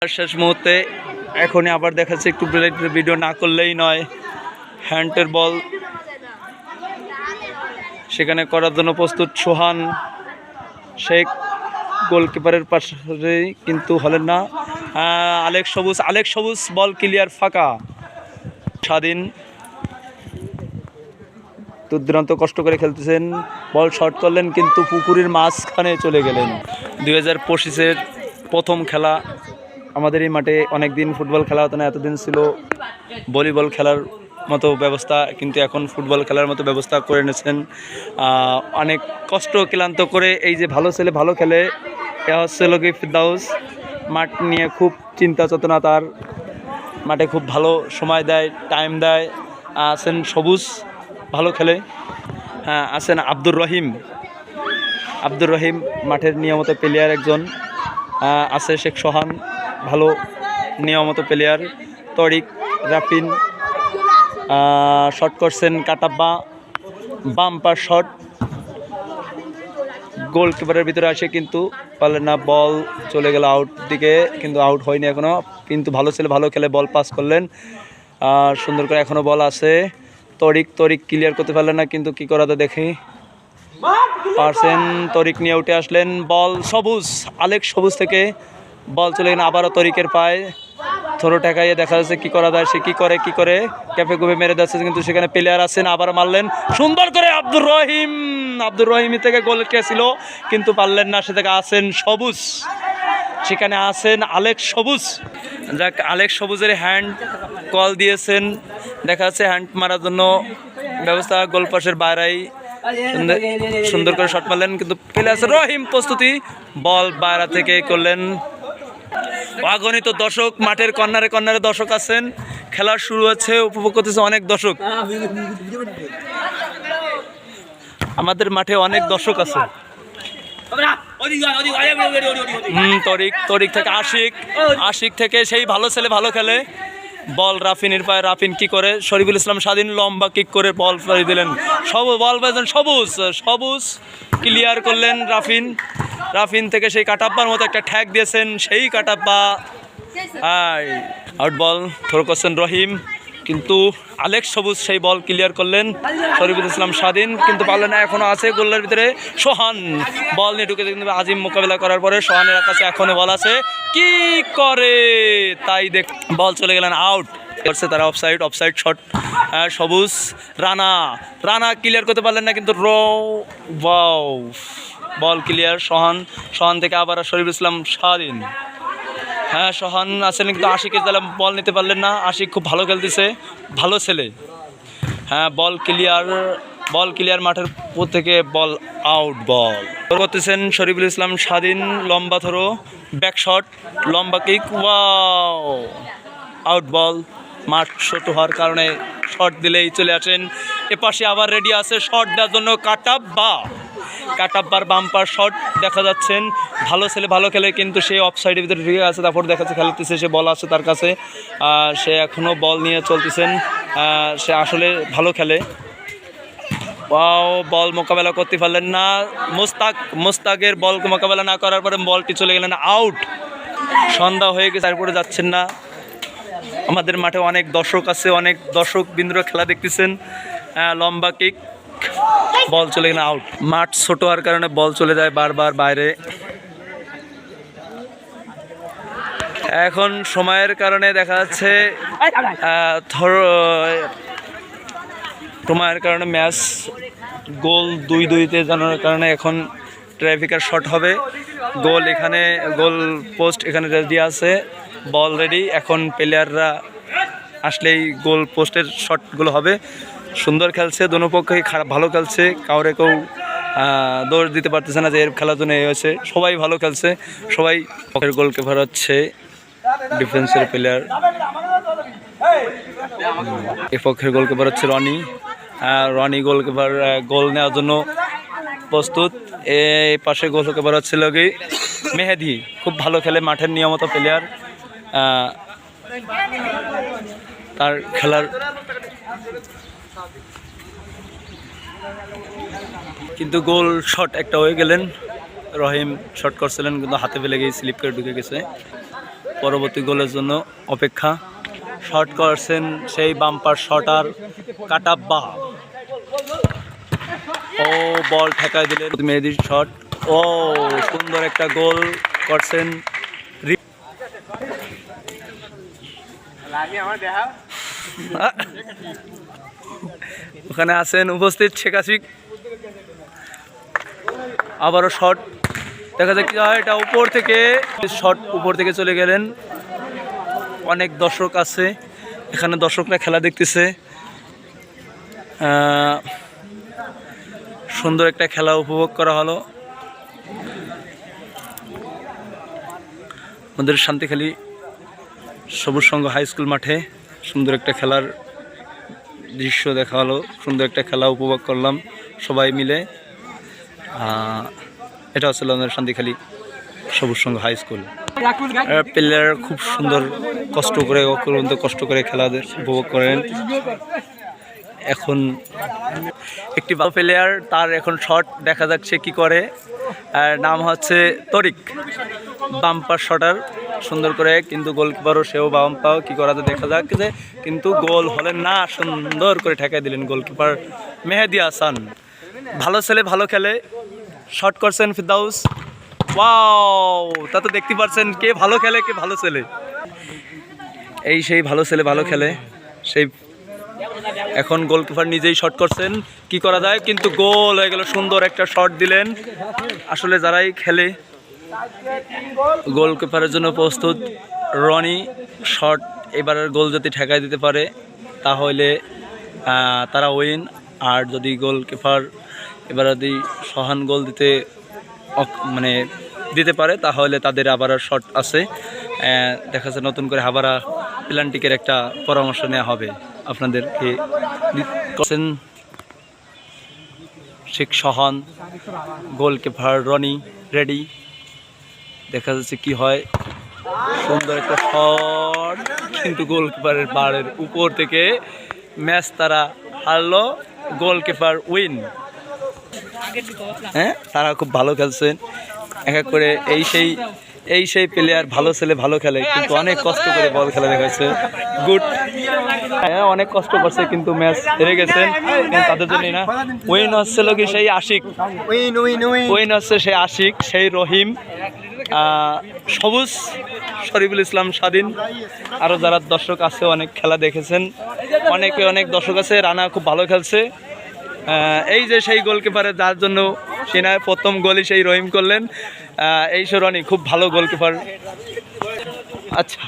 শেষ মুহূর্তে এখনই আবার দেখাচ্ছে, একটু ভিডিও না করলেই নয়। হ্যান্ডের বল সেখানে করার জন্য প্রস্তুত সোহান শেখ, গোলকিপারের পাশেই কিন্তু হলেন না। আলেক সবুজ বল ক্লিয়ার, ফাঁকা। স্বাধীন দুর্দান্ত কষ্ট করে খেলতেছেন, বল শট করলেন কিন্তু পুকুরের মাঝখানে চলে গেলেন। 2025-এর প্রথম খেলা আমাদের এই মাঠে। অনেক দিন ফুটবল খেলা হতো না, এতদিন ছিল ভলিবল খেলার মতো ব্যবস্থা, কিন্তু এখন ফুটবল খেলার মতো ব্যবস্থা করে নিয়েছেন। অনেক কষ্ট ক্লান্ত করে এই যে ভালো ছেলে ভালো খেলে, এ হচ্ছে লোকে ফিরদাউস। মাঠ নিয়ে খুব চিন্তা চেতনা তার, মাঠে খুব ভালো সময় দেয়, টাইম দেয়। আছেন সবুজ, ভালো খেলে। হ্যাঁ, আছেন আব্দুর রহিম মাঠের নিয়মিত প্লেয়ার একজন। আছে শেখ সোহান, ভালো নিয়মিত প্লেয়ার। তরিক, রাফিন শট করছেন, কাটাব্বা বাম্পার শট, গোলকিপারের ভিতরে আসে কিন্তু পারলেন না, বল চলে গেল আউট দিকে, কিন্তু আউট হয়নি এখনও। কিন্তু ভালো ছেলে ভালো খেলে বল পাস করলেন সুন্দর করে, এখনও বল আছে। তরিক ক্লিয়ার করতে পারলেন না, কিন্তু কি করাতে দেখি পারছেন। তরিক নিয়ে উঠে আসলেন, বল আলেক সবুজ থেকে বল চলে গেলেন, আবারও তরিকের পায় থ্রো ঠেকাইয়ে দেখা যাচ্ছে কি করা যায়। সে কি করে ক্যাফে গুবে মেরে যাচ্ছে, কিন্তু সেখানে প্লেয়ার আছেন, আবার মারলেন সুন্দর করে আব্দুর রহিম থেকে গোল খেয়েছিল কিন্তু পারলেন না। সে থেকে আছেন সবুজ, সেখানে আছেন আলেক সবুজ। যাক, আলেক সবুজের হ্যান্ড কল দিয়েছেন, দেখা যাচ্ছে হ্যান্ড মারার জন্য ব্যবস্থা। গোলপাশের বাইরেই সুন্দর করে শট মারলেন, কিন্তু প্লেয়ার রহিম প্রস্তুতি, বল বাইরে থেকে করলেন। অগণিত দর্শক মাঠের কর্নারে দর্শক আছেন, খেলা শুরু হচ্ছে, উপভোগ করতেছে অনেক দর্শক। আমাদের মাঠে অনেক দর্শক আছে। তরিক থেকে আশিক থেকে সেই ভালো ছেলে ভালো খেলে, বল রাফিনের পায়ে, রাফিন কি করে, শরীফুল ইসলাম স্বাধীন লম্বা কিক করে বল ফেলে দিলেন। বল পেয়েছেন সবুজ ক্লিয়ার করলেন। রাফিন থেকে সেই কাটাব্বার মতো একটা ঠ্যাক দিয়েছেন, সেই কাটাব্বা আউট বল। থ্রো করছেন রহিম, কিন্তু আলেক সবুজ সেই বল ক্লিয়ার করলেন। শরীফুল ইসলাম স্বাধীন কিন্তু পারলেন না, এখনও আছে গোলের ভিতরে সোহান, বল নিয়ে ঢুকে কিন্তু আজিম মোকাবিলা করার পরে সোহানের কাছে এখনও বল আছে, কি করে তাই দেখ, বল চলে গেলেন আউট করছে তারা। Offside shot. সবুজ রানা ক্লিয়ার করতে পারলেন না, কিন্তু বল ক্লিয়ার। সোহান থেকে আবার শরীফুল ইসলাম স্বাধীন। হ্যাঁ, সোহান আছেন কিন্তু আশিকের দ্বারা বল নিতে পারলেন না। আশিক খুব ভালো খেলতেছে, ভালো ছেলে। হ্যাঁ, বল ক্লিয়ার মাঠের উপর থেকে, বল আউট। বল করতেছেন শরীফুল ইসলাম স্বাধীন, লম্বা থ্রো, ব্যাক শট, লম্বা কিক, আউট বল। মাঠ ছোট হওয়ার কারণে শট দিলেই চলে আসেন। এপাশে আবার রেডি আছে শট দেওয়ার জন্য কাটাব্বার বাম্পার শট দেখা যাচ্ছেন। ভালো ছেলে ভালো খেলে, কিন্তু সে অফসাইডের ভিতরে ঢুকে আছে। তারপর দেখা যাচ্ছে খেলতেছে, সে বল আছে তার কাছে, সে এখনও বল নিয়ে চলতেছেন। সে আসলে ভালো খেলে। বল মোকাবেলা করতে পারলেন না। মোস্তাকের বল মোকাবেলা না করার পরে বলটি চলে গেলেন আউট। সন্ধ্যা হয়ে গেছে, তারপরে যাচ্ছেন না। আমাদের মাঠে অনেক দর্শক আছে, অনেক দর্শক বিন্দুরা খেলা দেখতেছেন। লম্বা কিক, বল চলে গেলেন আউট। মাঠ ছোট হওয়ার কারণে বল চলে যায় বারবার বাইরে। এখন সময়ের কারণে দেখা যাচ্ছে সময়ের কারণে ম্যাচ গোল 2-2-তে জানার কারণে এখন ট্রাইব্রেকার শট হবে। গোল পোস্ট এখানে রেডি আছে, বল রেডি। এখন প্লেয়াররা আসলেই গোল পোস্টের শটগুলো হবে। সুন্দর খেলছে, দোনো পক্ষেই ভালো খেলছে, কাউরে কেউ দোষ দিতে পারতেছে না যে এর খেলার জন্য হয়েছে। সবাই ভালো খেলছে, সবাই। পক্ষের গোলকিপার হচ্ছে ডিফেন্সের প্লেয়ার, এ পক্ষের গোলকিপার হচ্ছে রনি গোলকিপার গোল নেওয়ার জন্য প্রস্তুত। এই পাশে গোলকিপার হচ্ছে মেহেদি, খুব ভালো খেলে, মাঠের নিয়মিত প্লেয়ার। তার খেলার কিন্তু গোল শট একটা হয়ে গেলেন। রহিম শট করছিলেন কিন্তু হাতে ফেলে গিয়ে স্লিপ করে ঢুকে গেছে। পরবর্তী গোলের জন্য অপেক্ষা। শট করছেন সেই বাম্পার শটার কাটাব্বা। ও বল ঠেকায় দিলেন মেহেদির শট। ও সুন্দর একটা গোল করছেন। ওখানে আছেন উপস্থিত শেখ আশিক। আবারও শট, দেখা যাক কি হয়। এটা উপর থেকে শট, উপর থেকে চলে গেলেন। অনেক দর্শক আছে এখানে, দর্শকরা খেলা দেখতেছে। সুন্দর একটা খেলা উপভোগ করা হলো আমাদের শান্তিখালী সবুজ সংঘ হাই স্কুল মাঠে। সুন্দর একটা খেলার দৃশ্য দেখা হলো, সুন্দর একটা খেলা উপভোগ করলাম সবাই মিলে। এটা হচ্ছে আমাদের শান্তিখালী সবুজ সংঘ হাই স্কুল। প্লেয়ার খুব সুন্দর কষ্ট করে খেলাদের উপভোগ করেন। এখন একটি প্লেয়ার, তার এখন শট দেখা যাচ্ছে কি করে। নাম হচ্ছে তরিক, বাম্পার শটার সুন্দর করে, কিন্তু গোলকিপারও সেও বাম্পাও কি করাতে দেখা যাচ্ছে, কিন্তু গোল হলেন না। সুন্দর করে ঠেকাই দিলেন গোলকিপার মেহেদি হাসান। ভালো ছেলে ভালো খেলে, শট করছেন ফিরদাউস। ওয়াও, তা তো দেখতে পাচ্ছেন কে ভালো খেলে, কে ভালো ছেলে। এই সেই ভালো ছেলে ভালো খেলে সেই। এখন গোলকিপার নিজেই শট করছেন, কি করা যায়, কিন্তু গোল হয়ে গেল। সুন্দর একটা শট দিলেন। আসলে যারাই খেলে গোলকিপারের জন্য প্রস্তুত। রনি শট এবারের গোল যদি ঠেকাই দিতে পারে তাহলে তারা উইন। আর যদি গোলকিপার এবার যদি সহান গোল দিতে পারে তাহলে তাদের আবার শট আছে। দেখা যাচ্ছে নতুন করে হাবারা প্ল্যান্টিকের একটা পরামর্শ নেওয়া হবে আপনাদেরকে। শেখ সহান, গোলকিপার রনি রেডি, দেখা যাচ্ছে কি হয়। সুন্দর একটা শট, কিন্তু গোলকিপারের বারের উপর থেকে ম্যাচ তারা হারলো। Goalkeeper win. হ্যাঁ, তারা খুব ভালো খেলছেন এক এক করে। এই সেই প্লেয়ার, ভালো ছেলে ভালো খেলে, কিন্তু অনেক কষ্ট করে বল খেলা দেখাচ্ছে। গুড, হ্যাঁ অনেক কষ্ট করছে, কিন্তু ম্যাচ হেরে গেছেন। তাদের জন্যই না, উইন হচ্ছে লোক সেই আশিক, উইন হচ্ছে সেই আশিক, সেই রহিম, সবুজ, শরীফুল ইসলাম স্বাধীন, আরও যারা দর্শক আছে অনেক খেলা দেখেছেন, অনেক দর্শক আছে। রানা খুব ভালো খেলছে। এই যে সেই গোলকিপারের যার জন্য সেনায় প্রথম গোলই সেই রহিম করলেন, এই রনি খুব ভালো গোলকিপার। আচ্ছা।